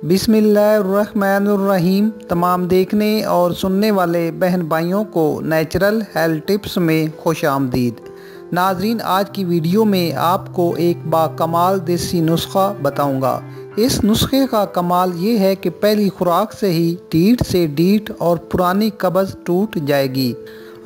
बिस्मिल्लाहिर्रहमानिर्रहीम। तमाम देखने और सुनने वाले बहन भाइयों को नेचुरल हेल्थ टिप्स में खुश आमदीद। नाजरीन, आज की वीडियो में आपको एक बाकमाल देसी नुस्खा बताऊंगा। इस नुस्खे का कमाल ये है कि पहली खुराक से ही ढीठ से ढीठ और पुरानी कब्ज़ टूट जाएगी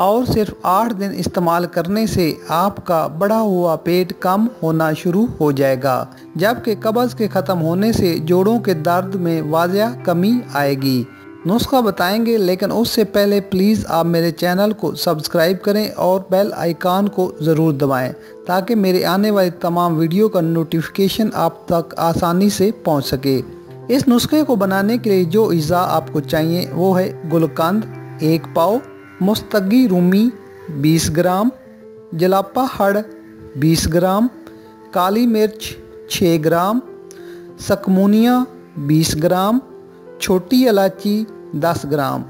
और सिर्फ 8 दिन इस्तेमाल करने से आपका बढ़ा हुआ पेट कम होना शुरू हो जाएगा, जबकि कब्ज़ के ख़त्म होने से जोड़ों के दर्द में वाज़िया कमी आएगी। नुस्खा बताएंगे, लेकिन उससे पहले प्लीज़ आप मेरे चैनल को सब्सक्राइब करें और बेल आइकन को ज़रूर दबाएं ताकि मेरे आने वाली तमाम वीडियो का नोटिफिकेशन आप तक आसानी से पहुंच सके। इस नुस्खे को बनाने के लिए जो अज़ा आपको चाहिए वो है गुलकंद 1 पाव, मुस्तगी रूमी 20 ग्राम, जलापा हड़ 20 ग्राम, काली मिर्च 6 ग्राम, सकमुनिया 20 ग्राम, छोटी इलायची 10 ग्राम।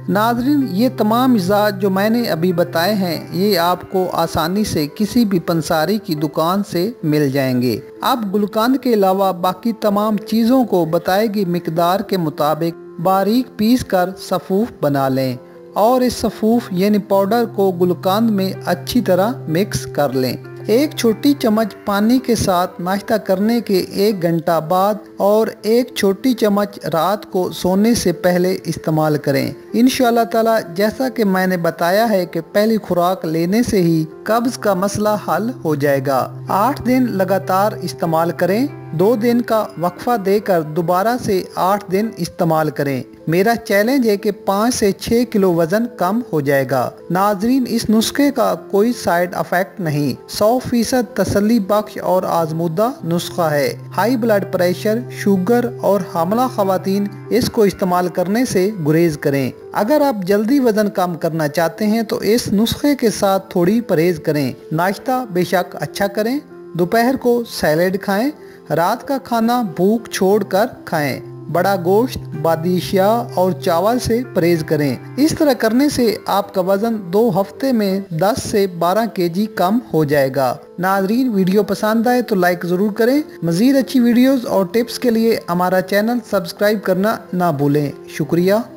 नाज़रीन, ये तमाम अज़ा जो मैंने अभी बताए हैं ये आपको आसानी से किसी भी पंसारी की दुकान से मिल जाएंगे। आप गुलकंद के अलावा बाकी तमाम चीज़ों को बताई गई मिकदार के मुताबिक बारीक पीस कर सफ़ूफ बना लें और इस सफ़ूफ यानी पाउडर को गुलकंद में अच्छी तरह मिक्स कर लें। 1 छोटी चम्मच पानी के साथ नाश्ता करने के 1 घंटा बाद और 1 छोटी चम्मच रात को सोने से पहले इस्तेमाल करें। इंशाअल्लाह ताला जैसा कि मैंने बताया है कि पहली खुराक लेने से ही कब्ज़ का मसला हल हो जाएगा। 8 दिन लगातार इस्तेमाल करें। 2 दिन का वक्फा देकर दोबारा से 8 दिन इस्तेमाल करें। मेरा चैलेंज है कि 5 से 6 किलो वजन कम हो जाएगा। नाजरीन, इस नुस्खे का कोई साइड इफेक्ट नहीं, 100% तसल्ली बख्श और आजमूदा नुस्खा है। हाई ब्लड प्रेशर, शुगर और हामला खवातीन इसको इस्तेमाल करने से गुरेज करें। अगर आप जल्दी वजन कम करना चाहते हैं तो इस नुस्खे के साथ थोड़ी परहेज करें। नाश्ता बेशक अच्छा करें, दोपहर को सैलेड खाएं, रात का खाना भूख छोड़कर खाएं। बड़ा गोश्त, बादिशिया और चावल से परहेज करें। इस तरह करने से आपका वजन 2 हफ्ते में 10 से 12 केजी कम हो जाएगा। नाजरीन, वीडियो पसंद आए तो लाइक ज़रूर करें। मज़ीद अच्छी वीडियोस और टिप्स के लिए हमारा चैनल सब्सक्राइब करना ना भूलें। शुक्रिया।